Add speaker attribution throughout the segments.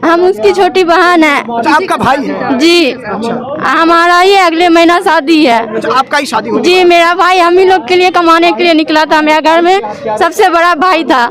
Speaker 1: हम उसकी छोटी बहन है।
Speaker 2: अच्छा, आपका भाई है?
Speaker 1: जी। हमारा ही अगले महीना शादी है।
Speaker 2: अच्छा, आपका ही शादी हो?
Speaker 1: जी, मेरा भाई हम ही लोग के लिए कमाने के लिए निकला था। मेरा घर में सबसे बड़ा भाई था।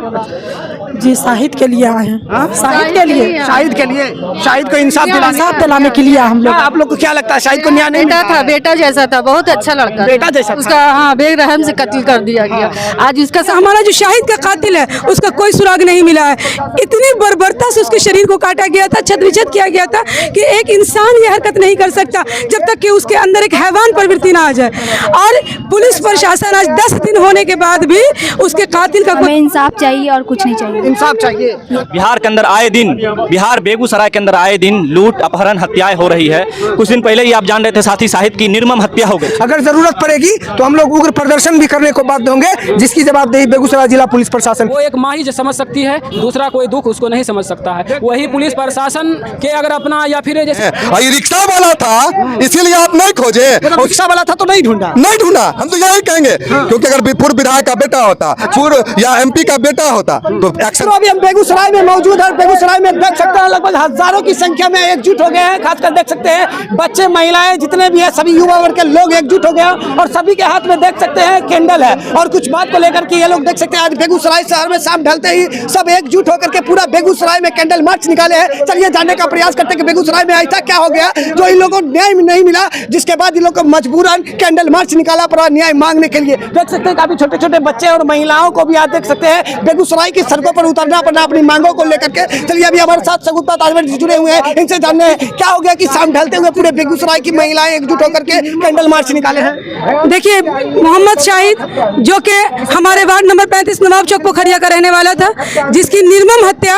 Speaker 3: जी, शाहिद के लिए आए हैं। शाहिद के लिए,
Speaker 2: शाहिद के लिए, शाहिद को इंसाफ
Speaker 3: दिलाने के लिए हम लोग।
Speaker 2: आप लोग को क्या लगता है शाहिद को न्याय नहीं
Speaker 4: बेटा था, बेटा जैसा था, बहुत अच्छा लड़का,
Speaker 2: बेटा जैसा था।
Speaker 4: उसका हाँ बेरहम से कत्ल कर दिया गया। आज उसका
Speaker 3: हमारा जो शाहिद का कातिल है उसका कोई सुराग नहीं मिला है। इतनी बर्बरता से उसके शरीर को काटा गया था, छत-विछत किया गया था कि एक इंसान ये हरकत नहीं कर सकता जब तक कि उसके अंदर एक हैवान प्रवृत्ति ना आ जाए। और पुलिस प्रशासन आज 10 दिन होने के बाद भी उसके कातिल का
Speaker 1: हमें इंसाफ चाहिए और कुछ नहीं चाहिए।
Speaker 2: इंसाफ चाहिए।
Speaker 5: बिहार के अंदर आए दिन, बिहार बेगूसराय के अंदर आए दिन लूट अपहरण हत्याएं हो रही है। कुछ दिन पहले ही आप जान रहे थे साथी शाहिद की निर्मम हत्या हो गई।
Speaker 2: अगर जरूरत पड़ेगी तो हम लोग उग्र प्रदर्शन भी करने को बाध्य होंगे, जिसकी जवाबदेही बेगूसराय जिला पुलिस प्रशासन।
Speaker 6: वो एक माँ ही समझ सकती है, दूसरा कोई दुख उसको नहीं समझ सकता है। वही पुलिस प्रशासन के अगर अपना या फिर जैसे
Speaker 7: रिक्शा वाला था इसीलिए आप नहीं खोजे,
Speaker 2: रिक्शा वाला था तो नहीं ढूंढा।
Speaker 7: हम तो यही कहेंगे क्योंकि अगर पूर्व विधायक का बेटा होता, पूर्व या MP का बेटा होता तो एक्शन।
Speaker 2: अभी हम बेगूसराय में मौजूद है। बेगूसराय में देख सकते हैं लगभग हजारों की संख्या में एकजुट हो गए हैं। खासकर देख सकते हैं बच्चे, महिलाएं, जितने भी है सभी युवा वर्ग के लोग एकजुट हो गए हैं और सभी के हाथ में देख सकते हैं कैंडल है और कुछ बात को लेकर के ये लोग देख सकते हैं। आज बेगूसराय शहर में शाम ढलते ही सब एकजुट होकर के पूरा बेगूसराय में कैंडल मार्च निकाले हैं। चलिए जानने का प्रयास करते हैं कि बेगूसराय में ऐसा क्या हो गया जो इन लोगों को न्याय नहीं मिला, जिसके बाद इन लोगों को मजबूरन कैंडल मार्च निकाला पड़ा न्याय मांगने के लिए। देख सकते हैं काफी छोटे छोटे बच्चे और महिलाओं को भी आज देख सकते हैं बेगूसराय की सड़कों पर उतरना पड़ा अपनी मांगों को लेकर के। चलिए अभी हमारे साथ सगुप्ता ताजवर जी जुड़े हुए हैं, इनसे जानने हैं क्या हो गया कि शाम ढलते हुए पूरे बेगूसराय की महिलाएं एकजुट होकर के कैंडल मार्च निकाले हैं।
Speaker 3: देखिए, मोहम्मद शाहिद जो कि हमारे वार्ड नंबर 35 नवाब चौक पोखरिया का रहने वाला था, जिसकी निर्मम हत्या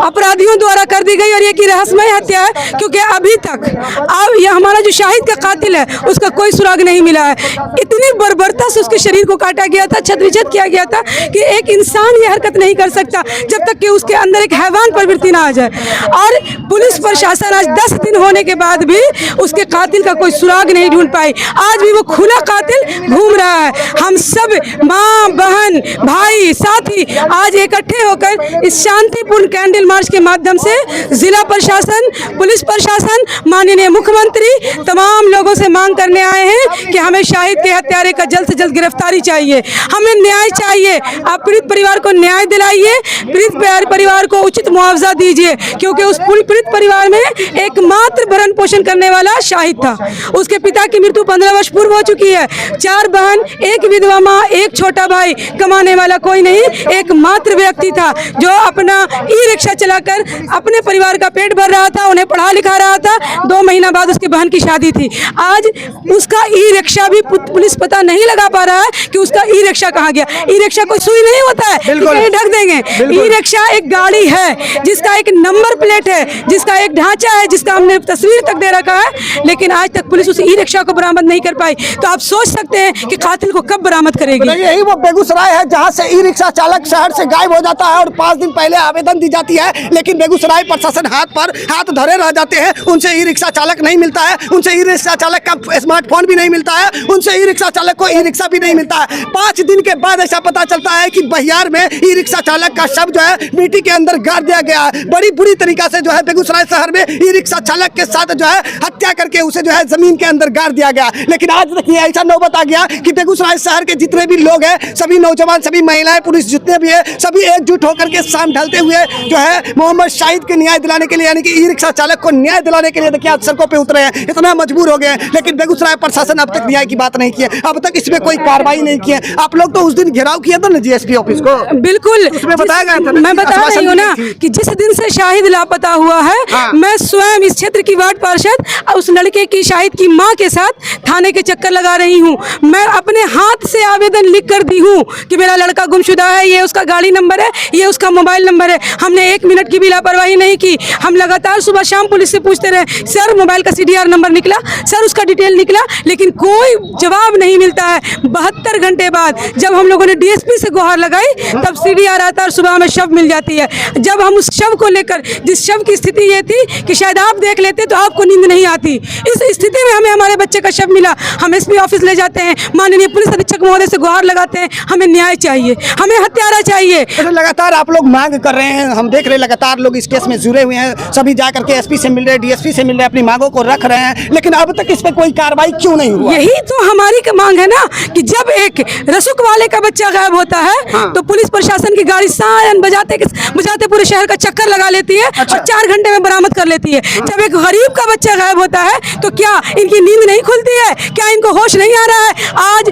Speaker 3: अपराधियों द्वारा कर दी गई और ये की रहस्यमय हत्या है क्योंकि अभी तक अब ये हमारा जो शाहिद का कातिल है उसका कोई सुराग नहीं मिला है। इतनी बर्बरता से उसके शरीर को काटा गया था, छत-विछत किया गया था कि एक इंसान ये हरकत नहीं कर सकता जब तक कि उसके अंदर एक हैवान प्रवृत्ति ना आ जाए। और पुलिस प्रशासन आज 10 दिन होने के बाद भी उसके कातिल का कोई सुराग नहीं ढूंढ पाई। आज भी वो खुला कातिल घूम रहा है। हम सब माँ, बहन, भाई, साथी आज इकट्ठे होकर इस शांतिपूर्ण कैंडल मार्च के माध्यम से जिला प्रशासन, पुलिस प्रशासन, माननीय मुख्यमंत्री तमाम लोगों से मांग करने आए हैं कि हमें शाहिद के हत्यारे का जल्द से जल्द गिरफ्तारी चाहिए, हमें न्याय चाहिए। आप पीड़ित परिवार को न्याय दिलाइए, पीड़ित परिवार को उचित मुआवजा दीजिए क्योंकि उस पीड़ित परिवार में एकमात्र भरण पोषण करने वाला शाहिद था। उसके पिता की मृत्यु 15 वर्ष पूर्व हो चुकी है। 4 बहन, 1 विधवा माँ, 1 छोटा भाई, कमाने वाला कोई नहीं, एकमात्र व्यक्ति था जो अपना ई-रिक्शा चलाकर अपने परिवार का पेट भर रहा था, उन्हें पढ़ा लिखा रहा था। 2 महीना बाद उसकी बहन की शादी थी। आज उसका ई-रिक्शा भी पुलिस पता नहीं लगा पा रहा है कि उसका ई-रिक्शा कहाँ गया। ई-रिक्शा कोई सुई नहीं होता है, कहीं ढक देंगे। ई-रिक्शा एक गाड़ी है जिसका एक नंबर प्लेट है, जिसका एक ढांचा है, जिसका हमने तस्वीर तक दे रखा है, लेकिन आज तक पुलिस उस ई-रिक्शा को बरामद नहीं कर पाई। तो आप सोच सकते हैं कि कातिल को कब बरामद करेगी।
Speaker 2: यही वो बेगूसराय है जहां से ई-रिक्शा चालक शहर से गायब हो जाता है और 5 दिन पहले आवेदन दी जाती है, लेकिन बेगूसराय प्रशासन हाथ धरे रह जाते हैं। उनसे ई-रिक्शा चालक नहीं मिलता है, उनसे ई-रिक्शा चालक का स्मार्टफोन भी नहीं मिलता है, उनसे ई-रिक्शा चालक को ई-रिक्शा भी नहीं मिलता है। 5 दिन के बाद ऐसा पता चलता है कि बहियार में ई-रिक्शा चालक का शव जो है मिट्टी के अंदर गाड़ दिया गया है। बड़ी बुरी तरीका से जो है बेगूसराय शहर में ई-रिक्शा चालक के साथ जो है हत्या करके उसे जो है जमीन के अंदर गाड़ दिया गया। लेकिन आज देखिए ऐसा नौबत आ गया कि बेगूसराय शहर के जितने भी लोग हैं, सभी नौजवान, सभी महिलाएं, पुरुष जितने भी है, सभी एकजुट होकर के शाम ढलते हुए जो है मोहम्मद शाहिद के न्याय दिलाने के लिए, यानी कि ई-रिक्शा चालक को न्याय दिलाने के लिए देखिए आज सड़कों पे उतरे हैं। इतना मजबूर हो गए, लेकिन बेगूसराय प्रशासन अब तक न्याय की बात नहीं की है, अब तक इसमें कोई कार्रवाई नहीं की है। आप लोग तो उस दिन घेराव किया था ना GSP ऑफिस को,
Speaker 3: बिल्कुल
Speaker 2: उसमें बताया गया था।
Speaker 3: मैं बता रही हूँ ना कि जिस दिन से शाहिद लापता हुआ है, मैं स्वयं इस क्षेत्र की वार्ड पार्षद उस लड़के की, शाहिद की मां के साथ थाने के चक्कर लगा रही हूँ। मैं अपने हाथ से आवेदन लिख कर दी हूँ कि मेरा लड़का गुमशुदा है, ये उसका गाड़ी नंबर है, ये उसका मोबाइल नंबर है। हमने 1 मिनट की भी लापरवाही नहीं की। हम लगातार सुबह शाम पुलिस से पूछते रहे, सर मोबाइल का CDR नंबर निकला, सर उसका डिटेल निकला, लेकिन कोई जवाब नहीं मिलता है। 72 घंटे बाद जब हम लोगों ने DSP से गुहार लगाई तब CDR आता और सुबह हमें शव मिल जाती है। जब हम उस शव को लेकर, जिस शव की स्थिति ये थी कि शायद आप देख लेते तो आपको नींद नहीं आती, इस स्थिति में हमें हमारे बच्चे का शव मिला। हम एसपी ऑफिस ले जाते हैं, माननीय पुलिस अधीक्षक महोदय से गुहार लगाते हैं, हमें न्याय चाहिए, हमें हत्यारा चाहिए।
Speaker 2: लगातार आप लोग मांग कर रहे हैं, हम देख रहे हैं लगातार लोग इस केस में जुड़े हुए हैं, सभी जा करके एसपी से मिल रहे हैं, डीएसपी से मिल रहे हैं, अपनी मांगों को रख रहे हैं, लेकिन अब तक इस पे कोई कार्रवाई क्यों नहीं हुआ?
Speaker 3: यही तो हमारी मांग है ना कि जब एक रसूख वाले का बच्चा गायब होता है तो पुलिस प्रशासन की गाड़ी सायन बजाते बजाते पूरे शहर का चक्कर लगा लेती है और 4 घंटे में बरामद कर लेती है। जब एक गरीब का बच्चा गायब होता है तो क्या इनकी नींद नहीं खुलती है? क्या इनको होश नहीं आ रहा है? आज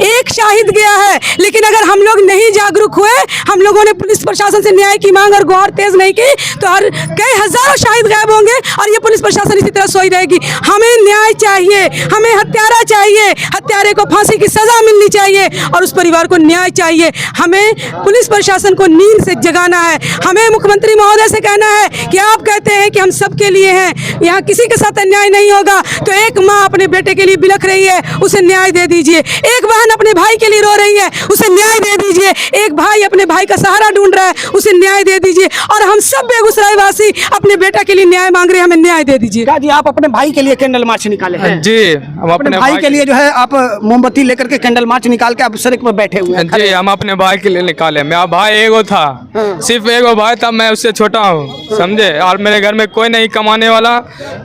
Speaker 3: एक शाहिद गया है, लेकिन अगर हम लोग नहीं जागरूक हुए, हम लोगों ने पुलिस प्रशासन से न्याय की मांग और गुहार तेज नहीं की तो हर कई हजारों शाहिद गायब होंगे और ये पुलिस प्रशासन इसी तरह सोई रहेगी। हमें न्याय चाहिए, हमें हत्यारा चाहिए, हत्यारे को फांसी की सजा मिलनी चाहिए और उस परिवार को न्याय चाहिए। हमें पुलिस प्रशासन को नींद से जगाना है। हमें मुख्यमंत्री महोदय से कहना है कि आप कहते हैं कि हम सबके लिए हैं, यहाँ किसी के साथ अन्याय नहीं होगा, तो एक माँ अपने बेटे के लिए बिलख रही है, उसे न्याय दे दीजिए। एक बहन अपने भाई के लिए रो रही है, उसे न्याय दे दीजिए। एक भाई अपने भाई का सहारा ढूंढ रहा है, उसे न्याय दे दीजिए। और हम सब बेगूसराय वासी अपने बेटा के लिए न्याय मांग रहे हैं, हमें न्याय दे दीजिए।
Speaker 2: जी आप अपने भाई के लिए कैंडल मार्च निकाले हैं?
Speaker 8: जी, हम
Speaker 2: अपने भाई के लिए जो है आप मोमबत्ती लेकर के कैंडल मार्च निकाल के आप सड़क पर बैठे हुए हैं।
Speaker 8: जी, हम अपने भाई के लिए निकाले। मेरा भाई एगो था, सिर्फ एगो भाई था, मैं उससे छोटा हूँ, समझे। और मेरे घर में कोई नहीं कमाने वाला,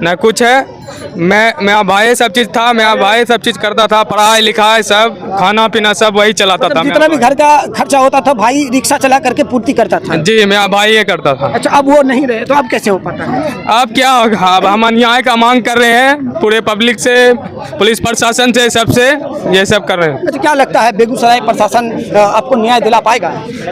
Speaker 8: न कुछ है। मेरा भाई सब चीज था, मेरा भाई सब चीज करता था, पढ़ाई लिखाई सब, खाना पीना सब वही चलाता था।
Speaker 2: जितना भी घर का खर्चा होता था भाई रिक्शा चला करके पूर्ति करता था।
Speaker 8: जी, मेरा भाई ये करता था।
Speaker 2: अच्छा, अब वो नहीं रहे तो अब कैसे हो पाता है?
Speaker 8: अब क्या होगा? अब हम न्याय का मांग कर रहे हैं पूरे पब्लिक से, पुलिस प्रशासन से, सबसे ये सब कर रहे हैं।
Speaker 2: अच्छा, क्या लगता है बेगूसराय प्रशासन आपको न्याय दिला पाएगा?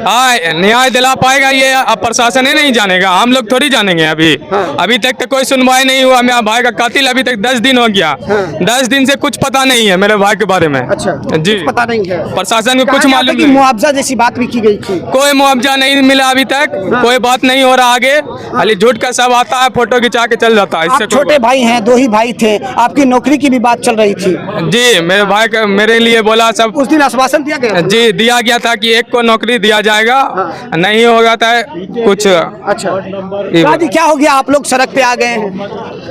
Speaker 8: हाँ, न्याय दिला पाएगा, ये अब प्रशासन ही नहीं जानेगा, हम लोग थोड़ी जानेंगे। अभी तक तो कोई सुनवाई नहीं हुआ। मेरा भाई का कातिल अभी तक 10 दिन हो गया। 10 दिन से कुछ पता नहीं है मेरे भाई के बारे में।
Speaker 2: अच्छा
Speaker 8: जी,
Speaker 2: पता नहीं है,
Speaker 8: प्रशासन को कुछ मालूम नहीं।
Speaker 2: मुआवजा जैसी बात भी की गई थी,
Speaker 8: कोई मुआवजा नहीं मिला अभी तक। कोई बात नहीं हो रहा आगे, खाली झूठ का सब आता है, फोटो खिंचा के चल जाता है। इससे
Speaker 2: छोटे भाई हैं, 2 ही भाई थे, आपकी नौकरी की भी बात चल रही थी।
Speaker 8: जी, मेरे भाई का मेरे लिए बोला सब।
Speaker 2: उस दिन आश्वासन दिया गया?
Speaker 8: जी, दिया गया था कि एक को नौकरी दिया जाएगा, नहीं होगा तो कुछ।
Speaker 2: अच्छा, क्या हो गया? आप लोग सड़क पे आ गए हैं?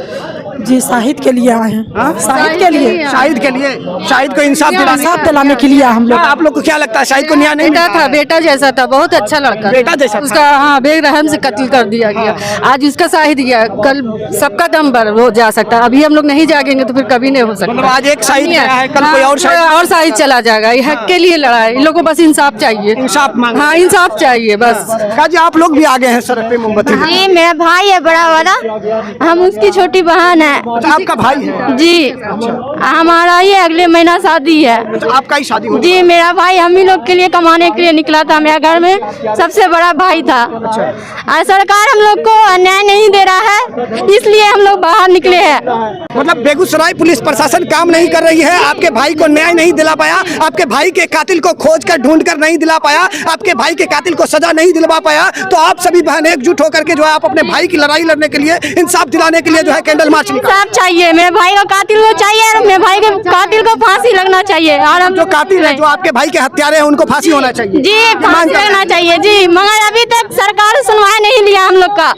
Speaker 3: जी, शाहिद के लिए आए हैं। शाहिद के लिए,
Speaker 2: शाहिद के लिए, शाहिद को इंसाफ
Speaker 3: दिलाने के लिए हम लोग।
Speaker 2: आप लोग को क्या लगता है शाहिद को न्याय नहीं
Speaker 4: बेटा था, बेटा जैसा था, बहुत अच्छा लड़का,
Speaker 2: बेटा जैसा
Speaker 4: उसका। हाँ, बेरहम से कत्ल कर दिया गया। आज उसका शाहिद गया, कल सबका दम भर हो जा सकता है। अभी हम लोग नहीं जागेंगे तो फिर कभी नहीं हो सकता।
Speaker 2: आज एक शाहिद गया है, कल कोई और
Speaker 4: शाहिद चला जाएगा। ये हक के लिए लड़ा है, इन लोगों को बस इंसाफ चाहिए,
Speaker 2: इंसाफ मांग।
Speaker 4: हाँ, इंसाफ चाहिए बस।
Speaker 2: जी, आप लोग भी आ गए हैं सड़क पे मोमबत्ती?
Speaker 1: जी, मेरा भाई है बड़ा वाला, हम उसकी छोटी बहन है।
Speaker 2: आपका भाई है?
Speaker 1: जी, हमारा ही अगले महीना शादी है।
Speaker 2: आपका ही शादी हो?
Speaker 1: जी, मेरा भाई हम ही लोग के लिए कमाने के लिए निकला था। मेरा घर में सबसे बड़ा भाई था और सरकार हम लोग को न्याय नहीं दे रहा है, इसलिए हम लोग बाहर निकले हैं।
Speaker 2: मतलब बेगूसराय पुलिस प्रशासन काम नहीं कर रही है, आपके भाई को न्याय नहीं दिला पाया, आपके भाई के कातिल को खोज कर ढूंढ कर नहीं दिला पाया, आपके भाई के कातिल को सजा नहीं दिलवा पाया, तो आप सभी बहन एकजुट होकर के जो है आप अपने भाई की लड़ाई लड़ने के लिए, इंसाफ दिलाने के लिए जो है कैंडल मार्च निकाल।
Speaker 1: इंसाफ चाहिए, मेरे भाई का कातिल को चाहिए और मेरे भाई के कातिल को फांसी लगना चाहिए। और हम
Speaker 2: जो कातिल है, जो आपके भाई के हत्यारे हैं, उनको फांसी होना चाहिए।
Speaker 1: जी, फांसी लगना चाहिए जी, मगर अभी तक सरकार सुनवाई नहीं लिया हम लोग का।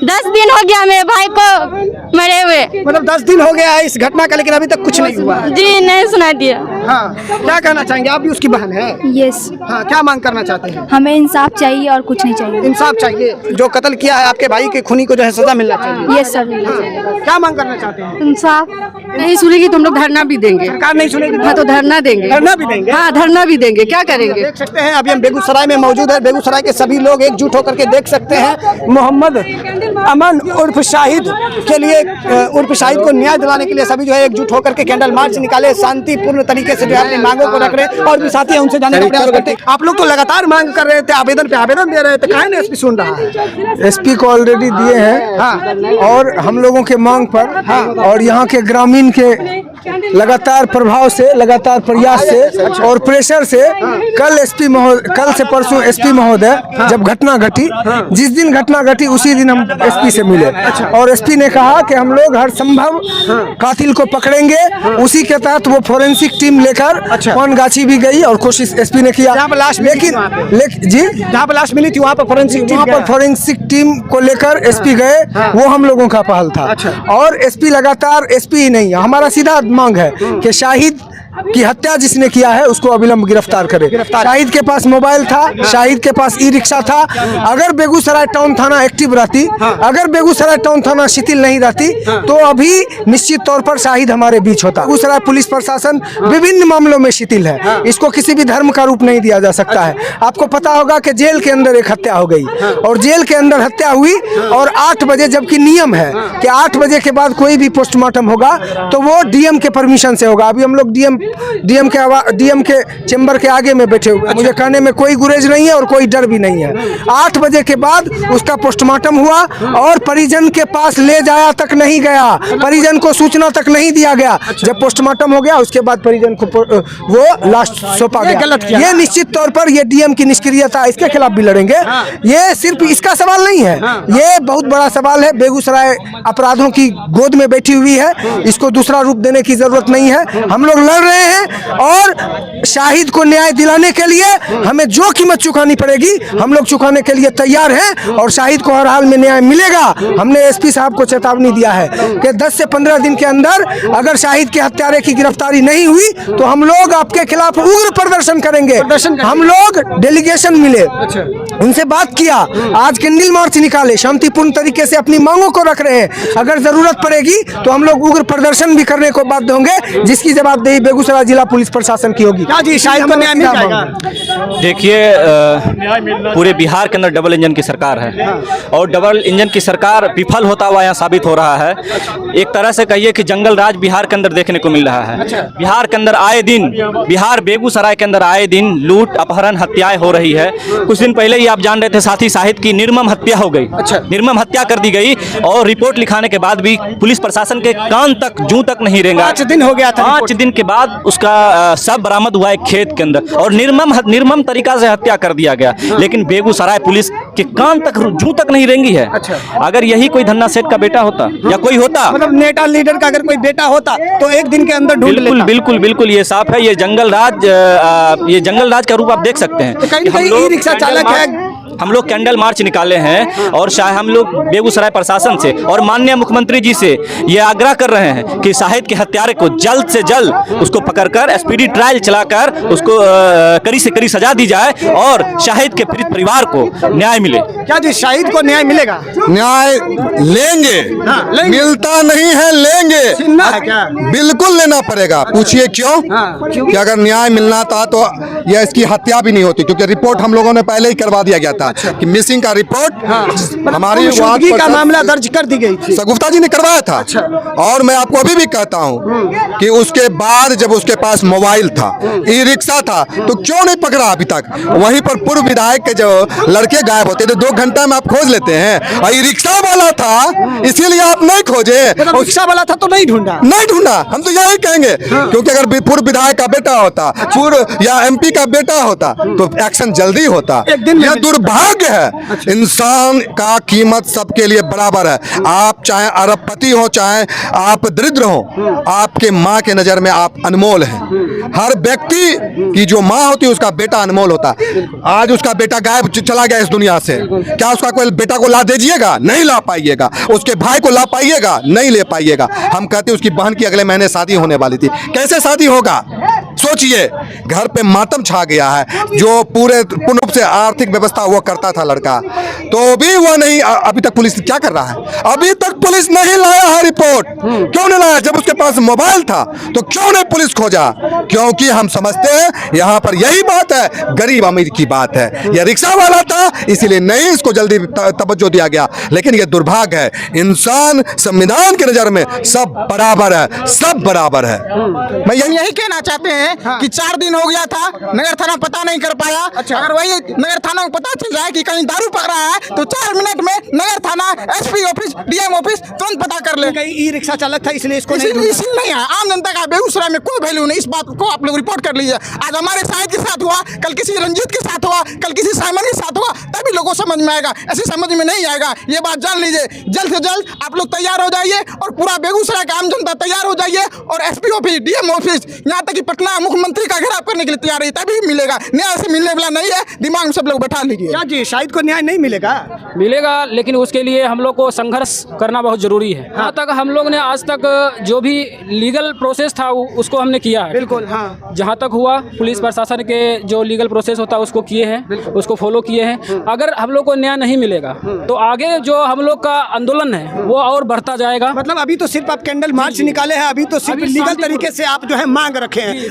Speaker 1: 10 दिन हो गया मेरे भाई को मरे हुए।
Speaker 2: मतलब 10 दिन हो गया है इस घटना का, लेकिन अभी तक कुछ नहीं हुआ।
Speaker 1: जी, नहीं सुनाई दिया।
Speaker 2: हाँ, क्या कहना चाहेंगे? आप भी उसकी बहन है?
Speaker 9: यस।
Speaker 2: हाँ, क्या मांग करना चाहते हैं?
Speaker 9: हमें इंसाफ चाहिए और कुछ नहीं चाहिए।
Speaker 2: इंसाफ चाहिए, जो कत्ल किया है आपके भाई के खूनी को जो है सजा मिलना चाहिए।
Speaker 9: Yes sir.
Speaker 2: क्या मांग करना चाहते हैं?
Speaker 9: इंसाफ।
Speaker 4: नहीं सुनेगी तो हम लोग धरना भी देंगे।
Speaker 2: सरकार नहीं सुनेगी?
Speaker 4: हाँ, तो धरना देंगे।
Speaker 2: धरना भी देंगे?
Speaker 4: हाँ, धरना भी देंगे, क्या करेंगे?
Speaker 2: देख सकते हैं अभी हम बेगूसराय में मौजूद है, बेगूसराय के सभी लोग एकजुट होकर के देख सकते हैं। मोहम्मद अमन उर्फ शाहिद के लिए, उर्फ शाहिद को न्याय दिलाने के लिए सभी जो है एकजुट होकर के कैंडल मार्च निकाले, शांतिपूर्ण तरीके से जो है अपनी मांगों को रख रहे हैं। और भी साथी हैं, उनसे जानने का प्रयास करते हैं। आप लोग तो लगातार मांग कर रहे थे, आवेदन पे आवेदन दे रहे थे, काहे नहीं एसपी सुन रहा है?
Speaker 10: एसपी को ऑलरेडी दिए हैं।
Speaker 2: हाँ,
Speaker 10: और हम लोगों के मांग पर। हाँ, और यहाँ के ग्रामीण के
Speaker 2: लगातार प्रभाव से, लगातार प्रयास से और प्रेशर से कल से परसों एसपी महोदय जब घटना घटी, जिस दिन घटना घटी उसी दिन हम एसपी से मिले और एसपी ने कहा कि हम लोग हर संभव कातिल को पकड़ेंगे। उसी के तहत वो फोरेंसिक टीम लेकर पानगाछी भी गई और कोशिश एसपी ने किया, लेकिन जी
Speaker 10: जहाँ पर लाश मिली थी वहाँ पर
Speaker 2: फोरेंसिक टीम को लेकर एसपी गए, वो हम लोगों का पहल था। और एसपी लगातार, एसपी ही नहीं, हमारा सीधा मांग है कि शाहिद की हत्या जिसने किया है उसको अविलंब गिरफ्तार करे। शाहिद के पास मोबाइल था, शाहिद के पास ई रिक्शा था। अगर बेगूसराय टाउन थाना एक्टिव रहती, अगर बेगूसराय टाउन थाना शिथिल नहीं रहती तो अभी निश्चित तौर पर शाहिद हमारे बीच होता। बेगूसराय पुलिस प्रशासन विभिन्न मामलों में शिथिल है, इसको किसी भी धर्म का रूप नहीं दिया जा सकता है। आपको पता होगा कि जेल के अंदर एक हत्या हो गई और जेल के अंदर हत्या हुई और 8 बजे, जबकि नियम है कि 8 बजे के बाद कोई भी पोस्टमार्टम होगा तो वो डीएम के परमिशन से होगा। अभी हम लोग डीएम के चेंबर के आगे में बैठे हुए, मुझे कहने में कोई गुरेज नहीं है और कोई डर भी नहीं है। 8 बजे के बाद उसका पोस्टमार्टम हुआ और परिजन के पास ले जाया तक नहीं गया, परिजन को सूचना तक नहीं दिया गया। जब पोस्टमार्टम हो गया उसके बाद परिजन को वो लाश सौंपा गया। ये निश्चित तौर पर ये डीएम की निष्क्रियता, इसके खिलाफ भी लड़ेंगे। ये सिर्फ इसका सवाल नहीं है, ये बहुत बड़ा सवाल है। बेगूसराय अपराधों की गोद में बैठी हुई है, इसको दूसरा रूप देने की जरूरत नहीं है। हम लोग लड़ रहे हैं और शाहिद को न्याय दिलाने के लिए हमें जो कीमत चुकानी पड़ेगी हम लोग चुकाने के लिए तैयार हैं और शाहिद को हर हाल में न्याय मिलेगा। हमने एसपी साहब को चेतावनी दिया है कि 10 से 15 दिन के अंदर अगर शाहिद के हत्यारे की गिरफ्तारी नहीं हुई तो हम लोग आपके खिलाफ उग्र प्रदर्शन करेंगे। हम लोग डेलीगेशन मिले, उनसे बात किया, आज कैंडल मार्च निकाले, शांतिपूर्ण तरीके से अपनी मांगों को रख रहे हैं। अगर जरूरत पड़ेगी तो हम लोग उग्र प्रदर्शन भी करने को बाध्य होंगे, जिसकी जवाबदेही बेगूसराय जिला पुलिस प्रशासन की होगी।
Speaker 10: क्या जी शाहिद को न्याय मिल जाएगा?
Speaker 5: देखिए, पूरे बिहार के अंदर डबल इंजन की सरकार है और डबल इंजन की सरकार विफल होता हुआ यहाँ साबित हो रहा है। एक तरह से कहिए कि जंगल राज बिहार के अंदर देखने को मिल रहा है। बिहार के अंदर आए दिन, बिहार बेगूसराय के अंदर आए दिन लूट, अपहरण, हत्याएं हो रही है। कुछ दिन पहले ही आप जान रहे थे साथी शाहिद की निर्मम हत्या हो गई, निर्मम हत्या कर दी गई और रिपोर्ट लिखाने के बाद भी पुलिस प्रशासन के कान तक, जूं तक नहीं रेंगा।
Speaker 10: 5 दिन हो गया था,
Speaker 5: 5 दिन के बाद उसका सब बरामद हुआ एक खेत के अंदर और निर्मम तरीका से हत्या कर दिया गया। लेकिन बेगूसराय पुलिस के कान तक, जूं तक नहीं रेंगी है। अगर यही कोई धन्ना सेठ का बेटा होता या कोई होता,
Speaker 10: मतलब नेता लीडर का अगर कोई बेटा होता तो एक दिन के अंदर ढूंढ लेता।
Speaker 5: बिल्कुल बिल्कुल ये साफ है। ये जंगल राज का रूप आप देख सकते हैं।
Speaker 10: कहीं रिक्शा चालक है,
Speaker 5: हम लोग कैंडल मार्च निकाले हैं और हम लोग बेगूसराय प्रशासन से और माननीय मुख्यमंत्री जी से ये आग्रह कर रहे हैं कि शाहिद के हत्यारे को जल्द से जल्द उसको पकड़कर स्पीडी ट्रायल चलाकर उसको कड़ी से कड़ी सजा दी जाए और शाहिद के पीड़ित परिवार को न्याय मिले।
Speaker 10: क्या जी शाहिद को न्याय मिलेगा?
Speaker 7: न्याय लेंगे, मिलता नहीं है, लेंगे,
Speaker 10: क्या?
Speaker 7: बिल्कुल लेना पड़ेगा। पूछिए क्यों? कि अगर न्याय मिलना था तो यह इसकी हत्या भी नहीं होती, क्योंकि रिपोर्ट हम लोगों ने पहले ही करवा दिया गया था कि मिसिंग का रिपोर्ट हमारी
Speaker 10: का मामला दर्ज कर दी गई थी,
Speaker 7: गुप्ता जी ने करवाया था। और मैं आपको अभी भी कहता हूं कि उसके बाद जब उसके पास मोबाइल था, ई रिक्शा था, तो क्यों नहीं पकड़ा अभी तक? वहीं पर पूर्व विधायक के जो लड़के गायब होते थे 2 घंटा में आप खोज लेते हैं, और ई रिक्शा वाला था इसीलिए आप नहीं खोजे।
Speaker 10: रिक्शा वाला था तो नहीं ढूंढा,
Speaker 7: हम तो यही कहेंगे। क्योंकि अगर पूर्व विधायक का बेटा होता, पूर्व या एमपी का बेटा होता तो एक्शन जल्दी होता। यह दुर्भाग्य है। इंसान का कीमत सबके लिए बराबर है। आप चाहे अरबपति हो, चाहे आप दरिद्र हो, आपके माँ के नजर में आप अनमोल हैं। हर व्यक्ति की जो माँ होती है उसका बेटा अनमोल होता है। आज उसका बेटा गायब चला गया इस दुनिया से, क्या उसका कोई बेटा को ला दीजिएगा? नहीं ला पाइएगा। उसके भाई को ला पाइएगा? नहीं ले पाइएगा। हम कहते उसकी बहन की अगले महीने शादी होने वाली थी, कैसे शादी होगा? सोचिए, घर पे मातम छा गया है। जो पूरे पूर्ण रूप से आर्थिक व्यवस्था वो करता था लड़का, तो भी वो नहीं। अभी तक पुलिस क्या कर रहा है? अभी तक पुलिस नहीं लाया है रिपोर्ट। क्यों नहीं लाया? जब उसके पास मोबाइल था तो क्यों नहीं पुलिस खोजा? क्योंकि हम समझते हैं यहाँ पर यही बात है, गरीब अमीर की बात है। यह रिक्शा वाला था इसीलिए नहीं इसको जल्दी तवज्जो दिया गया। लेकिन यह दुर्भाग्य है, इंसान संविधान की नजर में सब बराबर है, सब बराबर है।
Speaker 10: मैं यही कहना चाहते हैं कि 4 दिन हो गया था, नगर थाना पता नहीं कर पाया। अगर वही नगर थाना को पता चल जाए कि कहीं दारू पकड़ा है तो 4 मिनट में नगर थाना, एसपी ऑफिस, डीएम ऑफिस तुरंत पता कर कर ले।
Speaker 2: ई रिक्शा चालक था इसलिए इसको नहीं
Speaker 10: इसी नहीं है, आम जनता का बेगूसराय में कोई वैल्यू नहीं। इस बात को आप लोग रिपोर्ट कर लीजिए। आज हमारे शाहिद के साथ हुआ, कल किसी रंजीत के साथ हुआ, कल किसी साइमन के साथ हुआ, तभी लोगों को समझ में आएगा। ऐसे समझ में नहीं आएगा, ये बात जान लीजिए। जल्द से जल्द आप लोग तैयार हो जाइए और पूरा बेगूसराय का आम जनता तैयार हो जाइए और एसपी ऑफिस, डीएम ऑफिस, यहाँ तक कि पटना मुख्यमंत्री का घेराव करने के लिए तैयार है, तभी मिलेगा। न्याय से मिलने वाला नहीं है, दिमाग में सब लोग बैठा लीजिए।
Speaker 2: क्या जी शाहिद को न्याय नहीं मिलेगा?
Speaker 6: मिलेगा, लेकिन उसके लिए हम लोग को संघर्ष करना बहुत जरूरी है। यहाँ तक हम लोग ने आज तक जो भी लीगल प्रोसेस था उसको हमने किया है।
Speaker 2: बिल्कुल, हाँ।
Speaker 6: जहाँ तक हुआ पुलिस प्रशासन के जो लीगल प्रोसेस होता है उसको किए हैं, उसको फॉलो किए हैं। अगर हम लोग को न्याय नहीं मिलेगा तो आगे जो हम लोग का आंदोलन है वो और बढ़ता जाएगा।
Speaker 2: मतलब अभी तो सिर्फ आप कैंडल मार्च निकाले हैं, अभी तो सिर्फ लीगल तरीके से आप जो है मांग रखे हैं।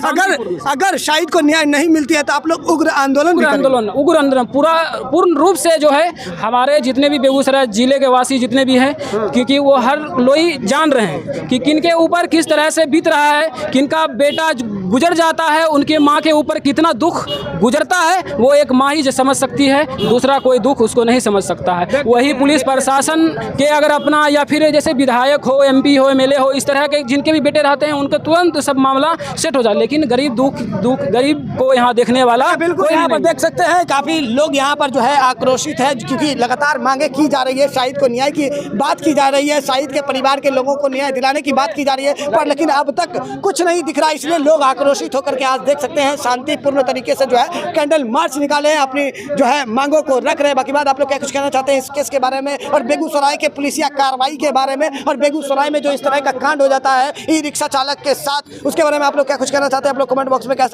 Speaker 2: अगर शाहिद को न्याय नहीं मिलती है तो आप लोग उग्र आंदोलन
Speaker 6: पूर्ण रूप से जो है हमारे जितने भी बेगूसराय जिले के वासी जितने भी हैं, क्योंकि वो हर लोई जान रहे हैं कि किनके ऊपर किस तरह से बीत रहा है, किनका बेटा गुजर जाता है, उनके माँ के ऊपर कितना दुख गुजरता है, वो एक माँ ही समझ सकती है। दूसरा कोई दुख उसको नहीं समझ सकता है। वही पुलिस प्रशासन के अगर अपना या फिर जैसे विधायक हो, एमपी हो, एमएलए हो, इस तरह के जिनके भी बेटे रहते हैं उनका तुरंत सब मामला सेट हो जाए। लेकिन गरीब गरीब को यहाँ देखने वाला
Speaker 2: बिल्कुल। यहाँ पर देख सकते हैं काफी लोग यहाँ पर जो है आक्रोशित है, क्योंकि लगातार मांगे की जा रही है, शाहिद को न्याय की बात की जा रही है, शाहिद के परिवार के लोगों को न्याय दिलाने की बात की जा रही है, पर लेकिन अब तक कुछ नहीं दिख रहा। इसलिए लोग आक्रोशित होकर के आज देख सकते हैं शांतिपूर्ण तरीके से जो है कैंडल मार्च निकाले हैं, अपनी जो है मांगों को रख रहे हैं। बाकी बात आप लोग क्या कुछ कहना चाहते हैं इस केस के बारे में और बेगूसराय के पुलिसिया कार्रवाई के बारे में, और बेगूसराय में जो इस तरह का कांड हो जाता है ई रिक्शा चालक के साथ, उसके बारे में आप लोग क्या कुछ कहना चाहते हैं? आप लोग कमेंट बॉक्स में क्या